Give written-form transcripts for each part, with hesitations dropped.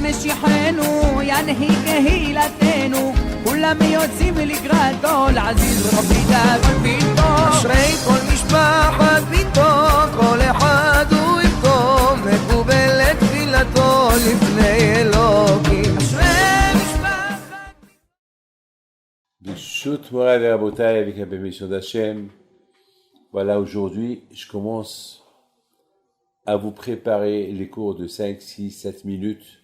משיחנו ינהיג קהילתנו כולם יוצאים לקראתו לעזיז רבי דאגון ביתו אשרי כל משפחת ביתו כל אחד הוא יבכו מקובלת תפילתו לפני אלוקים אשרי משפחת Bishut Morav et Rabotai avec la permission d'Hachem. Voilà, aujourd'hui, je commence à vous préparer les cours de 5, 6, 7 minutes.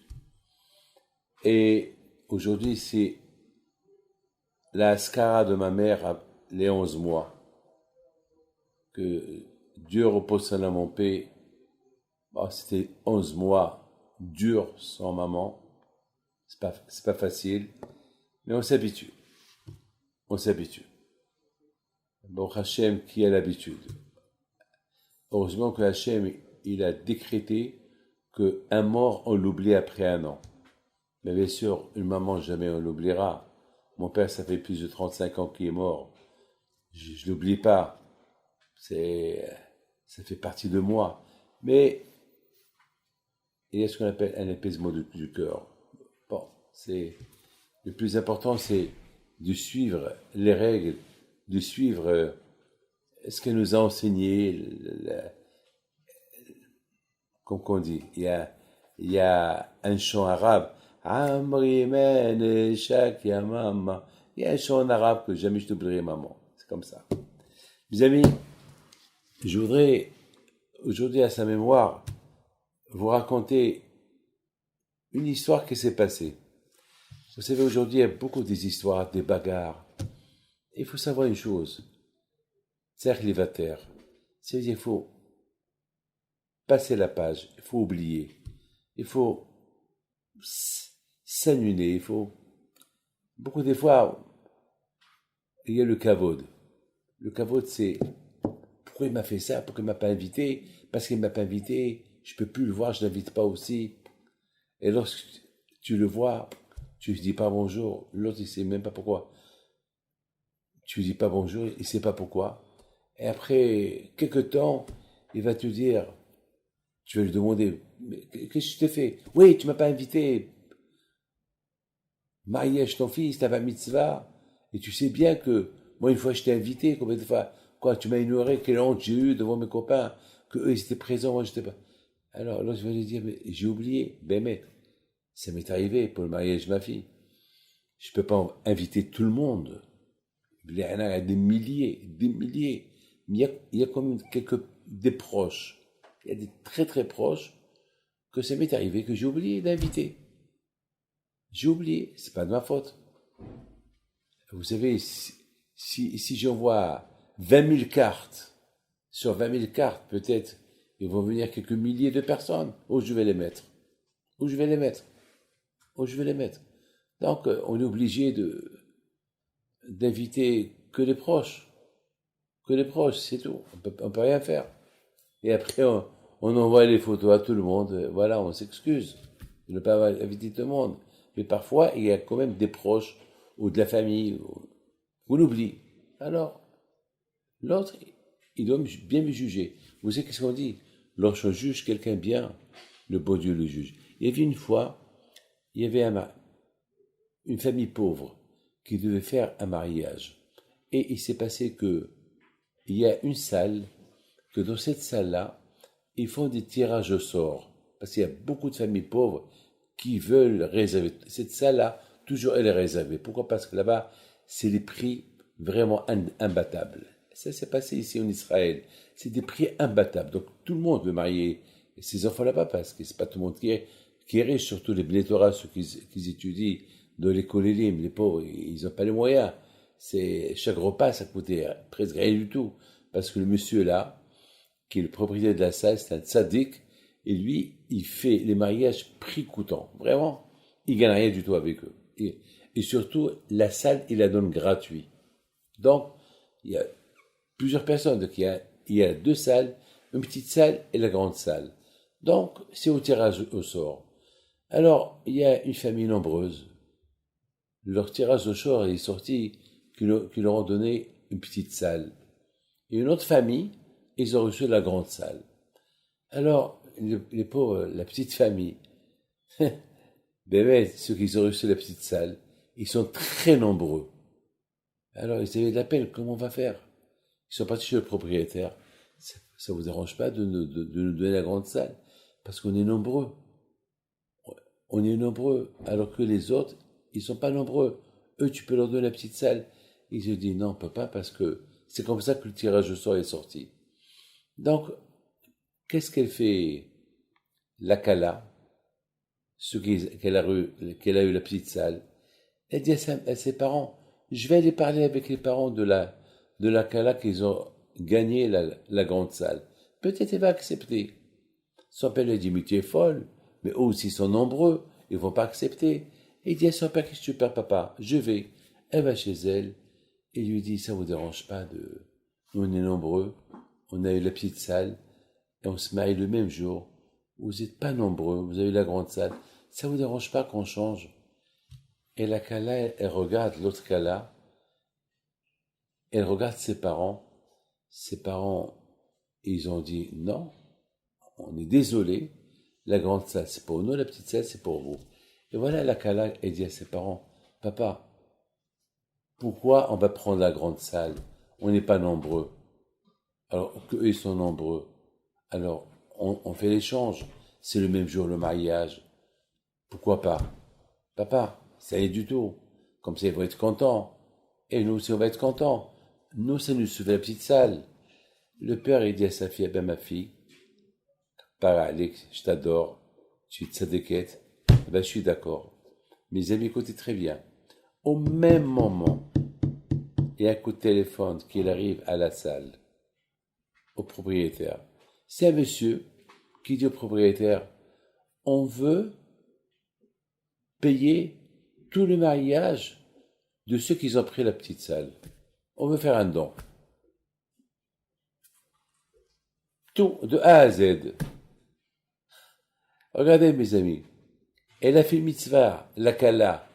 Et aujourd'hui, c'est la Askara de ma mère, les 11 mois. Que Dieu repose son âme en paix. Bon, c'était 11 mois durs sans maman. C'est pas facile, mais on s'habitue. On s'habitue. Bon, Hachem qui a l'habitude. Heureusement que Hachem, il a décrété qu'un mort, on l'oublie après un an. Mais bien sûr, une maman, jamais on l'oubliera. Mon père, ça fait plus de 35 ans qu'il est mort. Je l'oublie pas. Ça fait partie de moi. Mais il y a ce qu'on appelle un apaisement du cœur. Bon, le plus important, c'est de suivre les règles, de suivre ce qu'elle nous a enseigné, comme on dit. Il y a un chant arabe, Amri men shak ya mama. Il y a un chant en arabe que jamais je t'oublierai, maman. C'est comme ça. Mes amis, je voudrais aujourd'hui à sa mémoire vous raconter une histoire qui s'est passée. Vous savez, aujourd'hui, il y a beaucoup des histoires, des bagarres. Il faut savoir une chose. C'est célibataire. C'est-à-dire qu'il faut passer la page. Il faut oublier. Il faut s'annuler. Il faut... Beaucoup des fois, il y a le kavod. Le kavod, c'est pourquoi il m'a fait ça? Pourquoi il ne m'a pas invité? Parce qu'il ne m'a pas invité. Je ne peux plus le voir, je ne l'invite pas aussi. Et lorsque tu le vois, tu ne lui dis pas bonjour. L'autre, il ne sait même pas pourquoi. Tu ne lui dis pas bonjour, il ne sait pas pourquoi. Et après quelques temps, il va te dire, tu vas lui demander, mais qu'est-ce que je t'ai fait? Oui, tu ne m'as pas invité. Maïesh, ton fils, t'as pas mitzvah. Et tu sais bien que, moi, une fois, je t'ai invité, combien de fois? Quoi, tu m'as ignoré, quelle honte j'ai eu devant mes copains, que eux, ils étaient présents, moi, j'étais pas. Alors, l'autre, je vais lui dire, mais j'ai oublié. Ben, mais, ça m'est arrivé pour le mariage de ma fille. Je ne peux pas inviter tout le monde. Il y en a des milliers. Mais il y a quand même des proches. Il y a des très très proches que ça m'est arrivé que j'ai oublié d'inviter. J'ai oublié, c'est pas de ma faute. Vous savez, si j'envoie 20 000 cartes, sur 20 000 cartes, peut-être, ils vont venir quelques milliers de personnes. Où je vais les mettre? Donc, on est obligé d'inviter que les proches. C'est tout. On peut rien faire. Et après, on envoie les photos à tout le monde. Voilà, on s'excuse de ne pas inviter tout le monde. Mais parfois, il y a quand même des proches ou de la famille. On oublie. Alors, l'autre, il doit bien me juger. Vous savez qu'est-ce qu'on dit? Lorsqu'on juge quelqu'un bien, le bon Dieu le juge. Il y avait une fois, il y avait une famille pauvre qui devait faire un mariage. Et il s'est passé que il y a une salle, que dans cette salle-là, ils font des tirages au sort. Parce qu'il y a beaucoup de familles pauvres qui veulent réserver. Cette salle-là, toujours elle est réservée. Pourquoi? Parce que là-bas, c'est des prix vraiment imbattables. Ça s'est passé ici en Israël. C'est des prix imbattables. Donc tout le monde veut marier ses enfants là-bas parce que c'est pas tout le monde qui est riche, surtout les Bnei Torah, ceux qui étudient dans l'école Elim, les pauvres, ils n'ont pas les moyens. Chaque repas, ça coûtait presque rien du tout. Parce que le monsieur là, qui est le propriétaire de la salle, c'est un tzaddik, et lui, il fait les mariages prix coûtant. Vraiment, il gagne rien du tout avec eux. Et surtout, la salle, il la donne gratuit. Donc, il y a plusieurs personnes. Donc, il y a deux salles, une petite salle et la grande salle. Donc, c'est au tirage au sort. Alors, il y a une famille nombreuse. Leur tirage au sort est sorti qui leur ont donné une petite salle. Et une autre famille, ils ont reçu la grande salle. Alors, les pauvres, la petite famille, Ben ouais, ceux qui ont reçu la petite salle, ils sont très nombreux. Alors, ils avaient de la peine, comment on va faire? Ils sont partis chez le propriétaire. Ça vous dérange pas de nous donner la grande salle? Parce qu'on est nombreux. On est nombreux, alors que les autres, ils sont pas nombreux. Eux, tu peux leur donner la petite salle. Ils se disent non, on peut pas, parce que c'est comme ça que le tirage au sort est sorti. Donc, qu'est-ce qu'elle fait, la Kala, qu'elle a eu la petite salle? Elle dit à ses parents, je vais aller parler avec les parents de la Kala qu'ils ont gagné la grande salle. Peut-être elle va accepter. Son père lui dit, mais tu es folle, mais eux aussi sont nombreux, ils vont pas accepter. Et il dit à son père, qu'est-ce que tu perds, papa? Je vais. Elle va chez elle, et lui dit, ça vous dérange pas nous on est nombreux, on a eu la petite salle, et on se marie le même jour. Vous n'êtes pas nombreux, vous avez la grande salle. Ça vous dérange pas qu'on change? Et la Kala, elle regarde l'autre Kala, elle regarde ses parents. Ses parents, ils ont dit, non, on est désolé, la grande salle c'est pour nous, la petite salle c'est pour vous. Et voilà, la Kala, elle dit à ses parents, papa, pourquoi on va prendre la grande salle? On n'est pas nombreux. Alors qu'eux, ils sont nombreux. Alors, on fait l'échange. C'est le même jour le mariage. Pourquoi pas? Papa, ça y est du tout. Comme ça, ils vont être contents. Et nous aussi, on va être contents. Nous, ça nous sauve la petite salle. Le père, il dit à sa fille, ben ma fille, para Alex, je t'adore, tu es tzadékette. Ben, je suis d'accord. Mes amis, écoutez très bien. Au même moment, il y a un coup de téléphone qu'il arrive à la salle, au propriétaire. C'est un monsieur qui dit au propriétaire, on veut payer tout le mariage de ceux qui ont pris la petite salle. On veut faire un don. Tout, de A à Z. Regardez mes amis, elle a fait mitzvah, la Kala,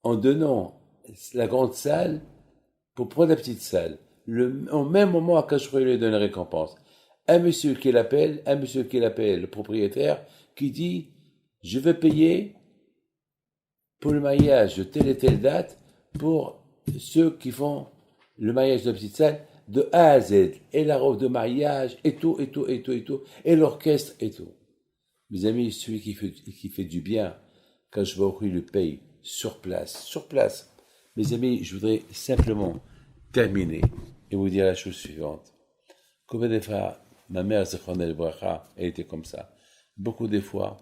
en donnant la grande salle pour prendre la petite salle. Au même moment, Akash lui donne la récompense. Un monsieur qui l'appelle, le propriétaire, qui dit, je veux payer pour le mariage de telle et telle date pour ceux qui font le mariage de la petite salle de A à Z, et la robe de mariage, et tout, et l'orchestre, et tout. Mes amis, celui qui fait du bien, quand je vois qu'il le paye sur place. Mes amis, je voudrais simplement terminer et vous dire la chose suivante. Combien de fois, ma mère, Zechron el-Bracha, elle était comme ça. Beaucoup de fois,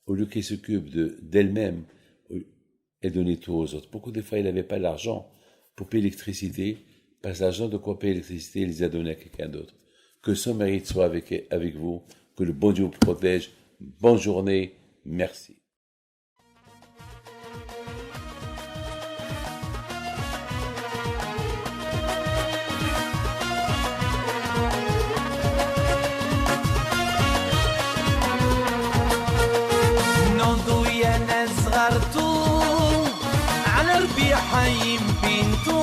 au lieu qu'elle s'occupe d'elle-même, elle donnait tout aux autres. Beaucoup de fois, elle n'avait pas l'argent pour payer l'électricité, parce que l'argent de quoi payer l'électricité, il les a donnés à quelqu'un d'autre. Que son mérite soit avec vous, que le bon Dieu vous protège. Bonne journée, merci. حي بنتو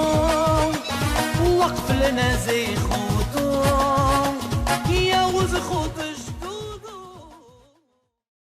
وقف لنا زي خوتو يا وز خوتو